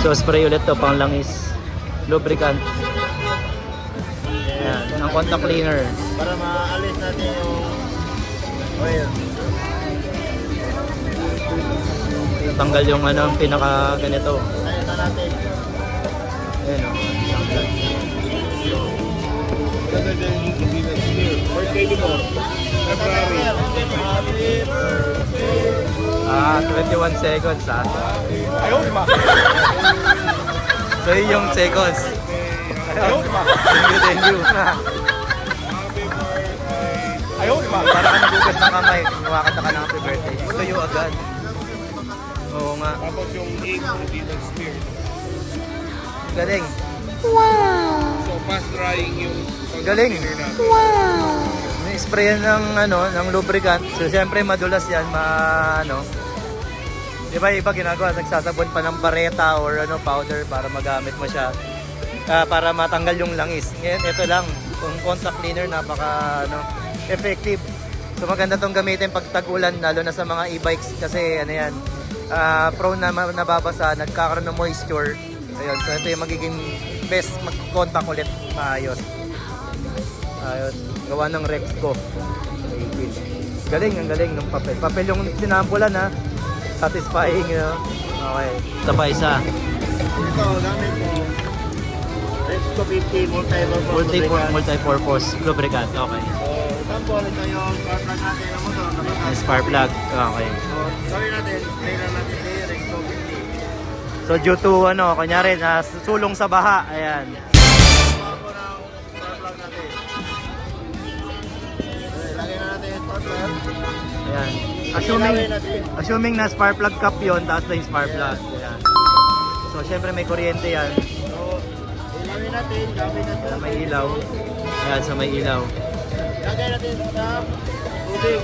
So spray ulit to pang langis. Lubricant. Ayan, ang contact cleaner. Para maalis natin yung oil. Tanggal yung ano, pinaka ganito. Ayun na natin. Ayan o. Birthday mo. February. 21 seconds ha. Ayun ma. So yun yung seconds. Ayun ma. Thank you. Ayun ma. Para ka nagugas ng kamay, kumakanta ka ng happy birthday. Tuyo agad. Oo nga. Tapos yung ink hindi nag-steer. Galing. So fast drying yung Galing. container natin. May sprayan ng ano, ng lubricant. So syempre madulas 'yan, ano. 'Di ba iba ginagawa, nagsasabon pa ng bareta or ano powder para magamit mo siya. Para matanggal yung langis. Ngayon ito lang, kung contact cleaner napaka ano, effective. So maganda tong gamitin pag tag-ulan lalo na sa mga e-bikes kasi ano 'yan. Prone na nababasa, nagkakaroon ng moisture. Ayun, so ito yung magiging best mag-contact ulit maayos. Ayos, gawa ng Rex ko. Galing, ang galing ng papel. Papel yung sinampulan ha. Satisfying, you know? Okay. Ito pa isa. Ito, gamit mo. Resco 50 multi-purpose. Multi-purpose lubricant. Okay. So, example, ito yung spark plug natin ng motor. Spark plug. Okay. So, gawin natin, spray na natin si Resco 50. So due to ano, kunyari na sulong sa baha. Ayan. Bago ng spark plug natin. Okay, lagay na natin yung spark plug. Ayan. Ilagay natin. Assuming na spark plug cap yun, taas na yung spark plug. Ayan. So syempre may kuryente yan. So, ilagay natin, gamit natin. Sa may ilaw. Ayan, sa may ilaw. Lagay natin sa tubig.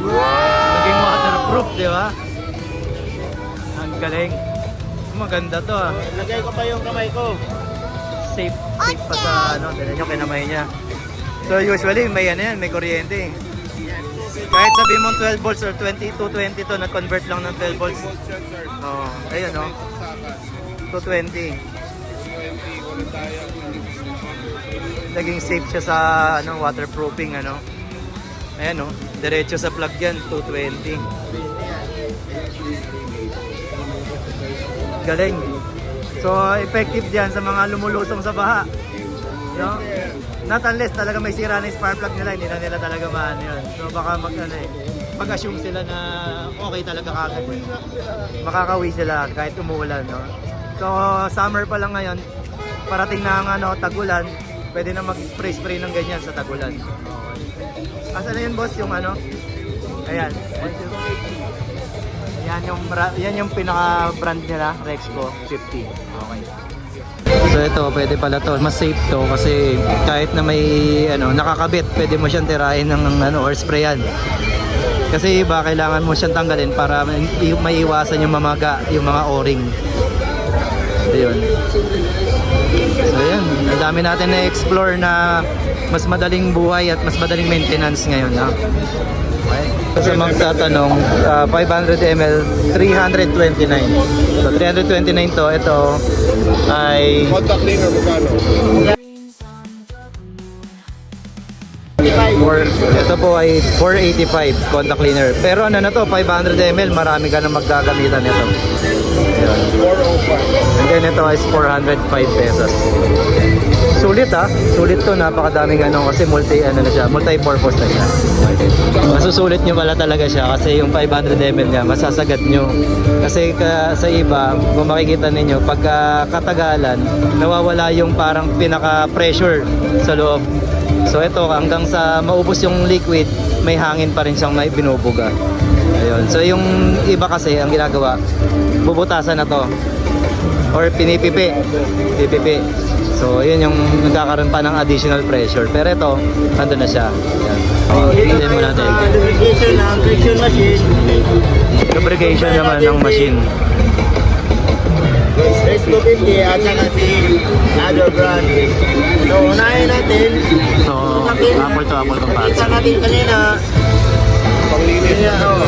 Naging waterproof, di ba? Ang galing. Maganda to ah. Lagay ko pa yung kamay ko. Safe pa sa ano, tignan nyo kinamay niya. So usually may ano yan, may kuryente. Kahit sabi mo 12 volts or 22, 22, nag-convert lang ng 12 volts. Oo, ayun o. 220. Naging safe siya sa ano, waterproofing ano. Ayan o, diretso sa plug yan, 220. Galing. So effective diyan sa mga lumulusong sa baha. No? Not unless talaga may sira na yung spark plug nila, hindi na nila talaga maano yun. So baka mag-assume sila na okay talaga kagad. Makakawi sila kahit umuulan, no? So summer pa lang ngayon, parating na ang ano, tag-ulan, pwede na mag-spray ng ganyan sa tag-ulan. Okay. Asa na yun boss, yung ano? Ayan. Yan yung pinaka-brand nila, Rexco 50. Okay. So ito, pwede pala to. Mas safe to kasi kahit na may ano, nakakabit, pwede mo siyang tirahin ng ano, or sprayan. Kasi iba, kailangan mo siyang tanggalin para maiwasan yung mamaga, yung mga o-ring. So yun. So yan, ang dami natin na-explore na mas madaling buhay at mas madaling maintenance ngayon. Ha? Okay. Sa magtatanong, 500 ml, 329. So 329 to, ito ay Contact cleaner, magkano? ito po ay 485 contact cleaner. Pero ano na to, 500 ml, marami ka na maggagamitan nito. Ayan. 405. And then ito is 405 pesos. Sulit ha, sulit to, napakadaming ano kasi multi-purpose na siya. Masusulit nyo pala talaga siya kasi yung 500 ml niya, masasagat nyo. Kasi sa iba, kung makikita ninyo, pagka katagalan, nawawala yung parang pinaka-pressure sa loob. So ito, hanggang sa maubos yung liquid, may hangin pa rin siyang may binubuga. Ayun. So yung iba kasi, ang ginagawa, bubutasan na to. Or pinipipi. So yun yung nagkakaroon pa ng additional pressure. Pero ito, nandun na siya. Ayan. Hintayin mo natin. Lubrication ng friction machine. Lubrication naman ng machine. Resco 50 at saka si other brand. So unahin natin. So, apple to apple Kita comparison. natin kanina. Panglinis na.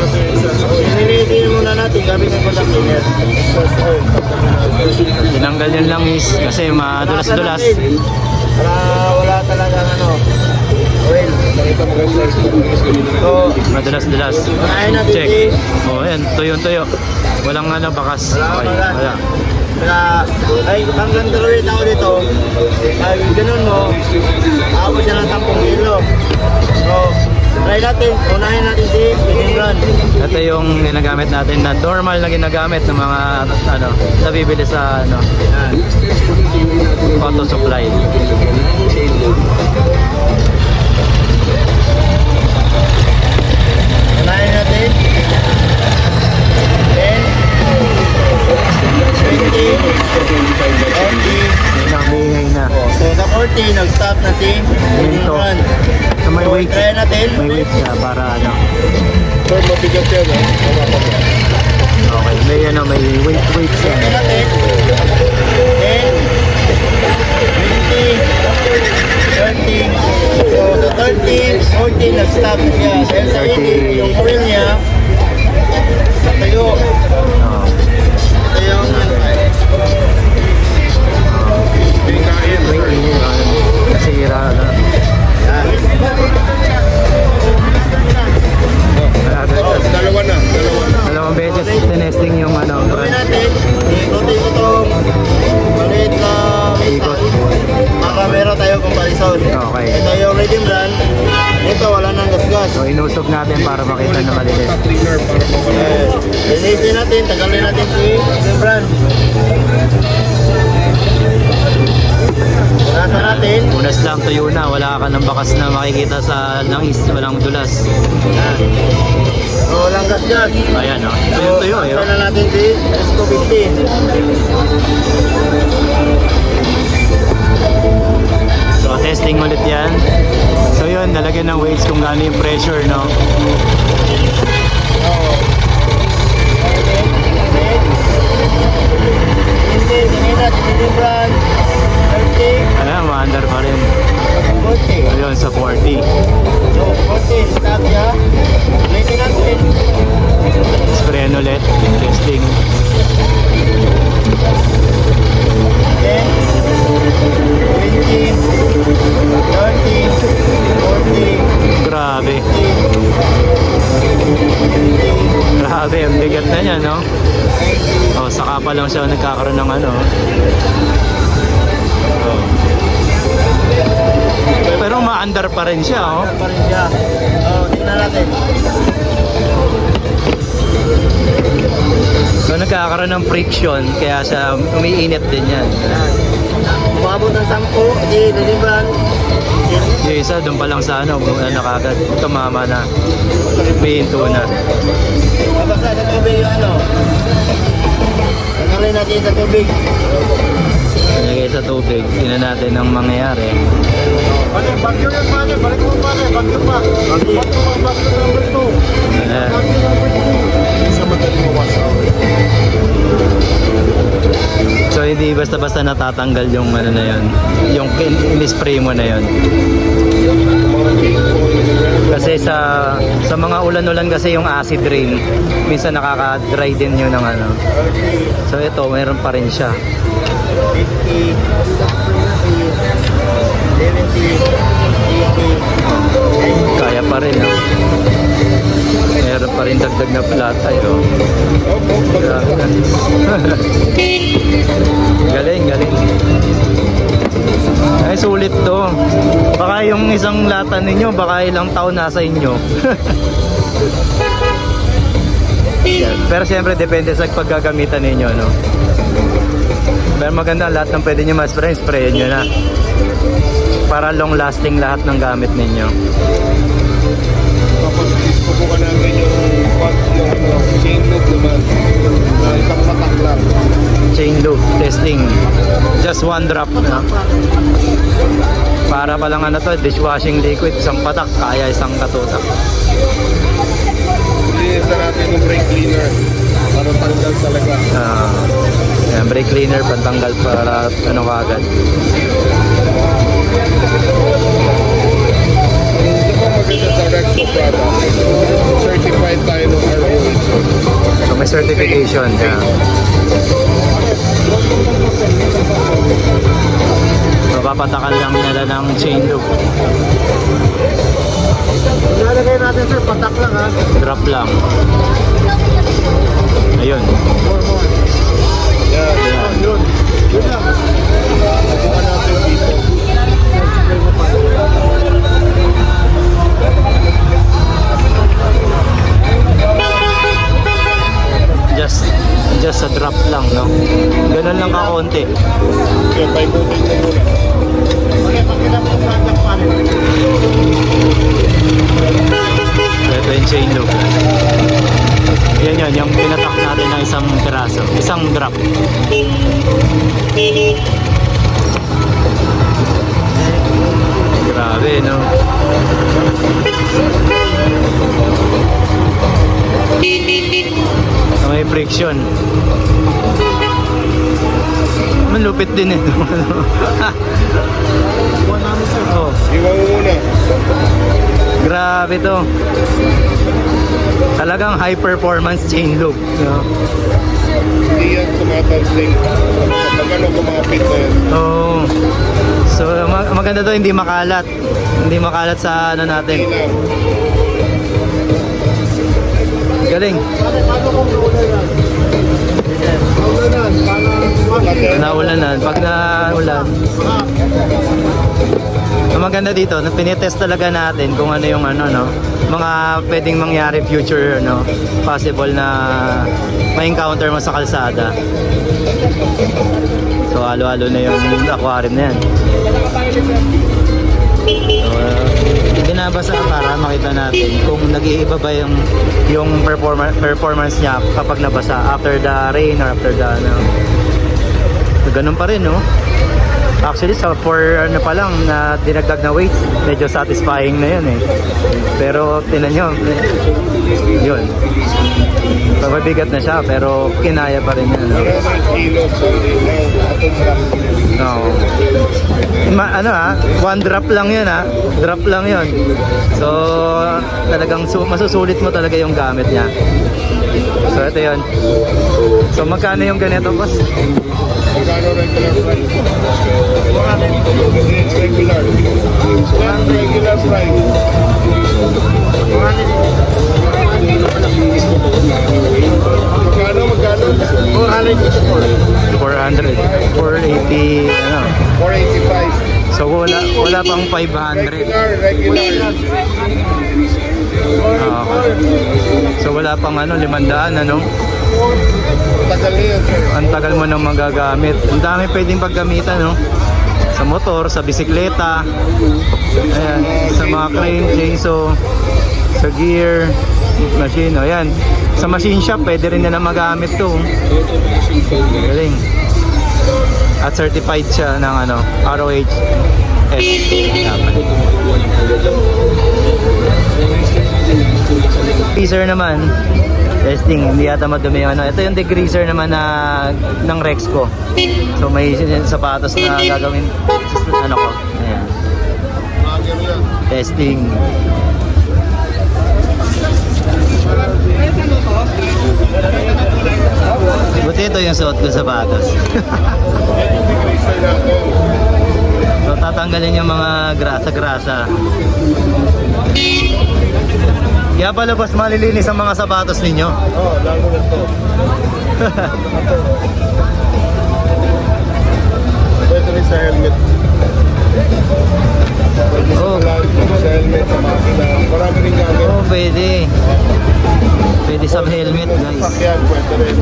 Inilitin muna natin gamit ng contact cleaner. First oil. Tinanggal yung langis kasi madulas-dulas. Para wala talagang ano, oil. So, Madulas-dulas. unahin natin Check. si... Oh, yan. Tuyo-tuyo. Walang ano, bakas. Okay, wala. Saka, ay, hanggang dalawin ako dito, pag ganun mo, aabot siya ng 10 kilo. So, try natin, unahin natin si medium run. Ito yung ginagamit natin na normal na ginagamit ng mga ano, nabibili sa ano, Yan. auto supply. Unahin natin. Then, 20, 40. Nakabingay na. So, sa 40, nag-stop na si medium Ito. run. So may So, weight. try natin. May weight siya para ano. Sir, mabigat yan, Okay, may ano, may weight siya. Try natin. Then, 20, 30. So, sa 30, 40, nag-stop na siya. Dahil sa 80, yung oil niya, tayo. Oh. Ito yung Nasira na. Dalawa na. Dalawang beses tinesting yung ano. Gawin natin, ikutin ko itong maliit na Ikot. para meron tayo comparison. Okay. Ito yung ready run. Ito, wala nang gasgas. So inusog natin para makita na malinis. Linisin natin, tagalin natin si Rembran. Nasa natin. Unas lang, tuyo na. Wala ka ng bakas na makikita sa langis. Walang dulas. Yan. So, walang gasgas. Ayan o. Tuyo-tuyo eh. Try na natin si Esco 50. So testing ulit yan. So yun, nalagyan ng weights kung gaano yung pressure, no? Hindi, kanina si Rembran. 30, Ayan, ma-under pa rin. 40. Ayun, sa 40. So, 40, stop siya. Linisin natin. Spray ulit. Testing. Then, 20, 30, 40, Grabe. 50, Grabe, ang bigat na niya, no? Oh, saka pa lang siya nagkakaroon ng ano. Oh. Pero ma-under pa rin siya, oh. pa rin siya. Tingnan natin. So nagkakaroon ng friction, kaya siya umiinit din yan. Umabot ng 10, di Rembran. Yung isa, doon pa lang sa ano kagad, tumama na. Pihinto na. Mabasa sa tubig yung ano. Tanggalin natin sa tubig. Nalagay sa tubig, tingnan natin ang mangyayari. Bagyo yan, balik mo bagyo pa. Bagyo number 2. Ayan. Sa madali mo So hindi basta-basta natatanggal yung ano na yun, yung in-spray mo na yun. Kasi sa mga ulan-ulan kasi yung acid rain, minsan nakaka-dry din yun ng ano. So ito, mayroon pa rin siya. 50, 70, 80. Kaya pa rin, no? Meron pa rin dagdag na platay, oh. Grabe na. Galing. Ay, sulit to. Baka yung isang lata ninyo, baka ilang taon nasa inyo. Pero siyempre, depende sa paggagamitan ninyo, no? Pero maganda, lahat ng pwede nyo ma-spray, sprayin nyo na. Para long lasting lahat ng gamit ninyo. Tapos subukan namin yung chain loop naman. Isang patak lang. Chain loop testing. Just one drop na. Para pa lang ano to, dishwashing liquid, isang patak, kaya isang katutak. Linisan natin yung brake cleaner. Para tanggal talaga. Yan, brake cleaner, pantanggal para ano kagad. Maganda sa Rexo product. Certified tayo ng ROH. So may certification. Yeah. Papapatakan lang nila ng chain loop. Lalagay natin sir, patak lang ha. Drop lang. Ayun. Yan, yun. Yun lang. Nabukan natin dito. Just a drop lang, no? Ganun lang kakonti. Okay, paikutin mo muna. Okay, pakita mo sa ating panel. Ito yung chain loop. Yan yun, yung pinatak natin ng isang piraso. Isang drop. Grabe, no? May friction. Malupit din ito. Oh, Iwan mo muna. grabe to. Talagang high performance chain loop. No? Hindi yan tumatalsing. Kapag ano kumapit na yan. Oh. So maganda to, hindi makalat. Hindi makalat sa ano natin. Hindi na. Galing. Paano kung naulan yan? Naulanan, paano? Naulanan. Pag naulan. Ang maganda dito, pinitest talaga natin kung ano yung ano, no, mga pwedeng mangyari future, no, possible na ma-encounter mo sa kalsada. So halo-halo na yung aquarium na yan. So, binabasa para makita natin kung nag-iiba ba yung performance niya kapag nabasa after the rain or after the ano. So, ganun pa rin, no. Actually, for ano pa lang na dinagdag na weights, medyo satisfying na yun eh. Pero tinan nyo, yun. Mabigat na siya, pero kinaya pa rin yan. No? 100 kilos. No. Ano one drop lang yun drop lang yun. So, talagang masusulit mo talaga yung gamit niya. So, ito yun. So, magkano yung ganito, boss? Magkano regular price? Regular. Yan, regular price. Magkano? 484. 400. 480, ano. 485. So, wala pang 500. Regular. Okay. So, wala pang ano, 500, ano. Tagal na yan, sir. Ang tagal mo nang magagamit. Ang dami pwedeng paggamitan, no? Sa motor, sa bisikleta, ayan, sa mga crane, chainsaw, sa gear, machine, ayan. Sa machine shop, pwede rin na magamit to. Galing. At certified siya ng ano, ROH S. Degreaser naman, testing, hindi yata madumi yung ano. Ito yung degreaser naman ng Rexco. So may sapatos na gagawin ano ko. Ayan. Testing. Buti ito yung suot ko sapatos. So tatanggalin yung mga grasa-grasa. Kaya pala boss, malilinis ang mga sapatos ninyo. Oo, lalo na ito. Ito rin sa helmet. Oh. Sa helmet, sa makina. Marami rin gamit. Oh, pwede. Pwede sa helmet, guys. Sakyan, pwede rin.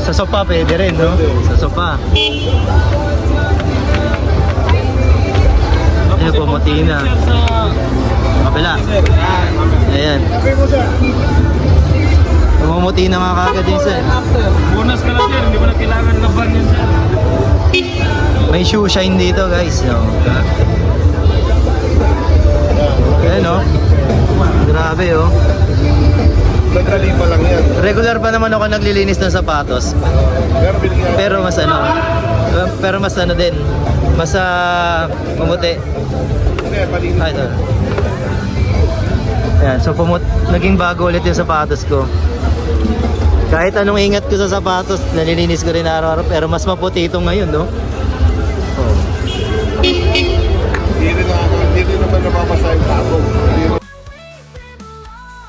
Sa sopa pwede rin, no? Sa sopa. Ayun, pumuti na. Kabila. Ayan. Pumumuti na nga kagad din, sir. Bonus ka lang yan, hindi mo na kailangan na ban yun sir. May shoe shine dito, guys. No? Ayan, no? Grabe, oh. Nagdali pa lang yan. Regular pa naman ako naglilinis ng sapatos. Pero mas ano, pero mas ano din. Mas pumuti. Hindi, malinis. Ay, ito. Ayan, so naging bago ulit yung sapatos ko. Kahit anong ingat ko sa sapatos, nalilinis ko rin araw-araw. Pero mas maputi ito ngayon, no? Hindi naman nababasa yung tabo.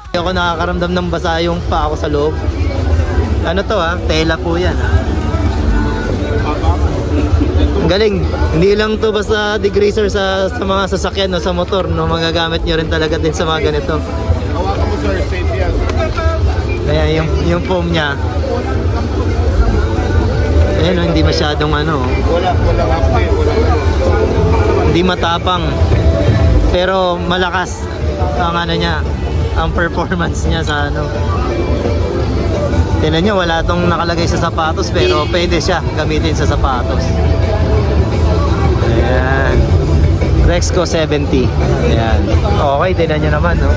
Hindi ako nakakaramdam ng basa yung pa ako sa loob. Ano to tela po yan Ang galing. Hindi lang to basta degreaser sa mga sasakyan no, sa motor no, magagamit nyo rin talaga din sa mga ganito. Hawakan mo sir, safe yan. Kaya yung foam niya ayun, hindi masyadong Walang update, hindi matapang pero malakas ang niya, ang performance niya sa Tingnan nyo, wala tong nakalagay sa sapatos pero pwede siya gamitin sa sapatos. Ayan. Rexco 70. Ayan. Okay, tingnan nyo naman, no?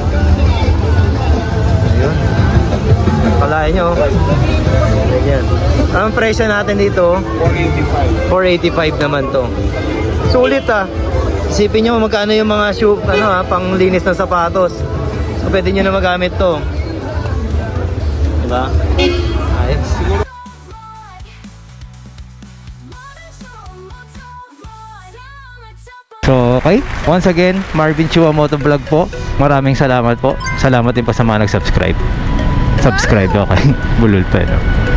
Ayun. Kalahin nyo. Ayan. Ang presyo natin dito, 485 naman to. Sulit Isipin nyo magkano yung mga shoe, pang linis ng sapatos. So pwede nyo na magamit to. Diba? Ayos. So, okay. Once again, Marvin Chua Motovlog po. Maraming salamat po. Salamat din po sa mga nag-subscribe. Subscribe, okay. Bulol pa, no?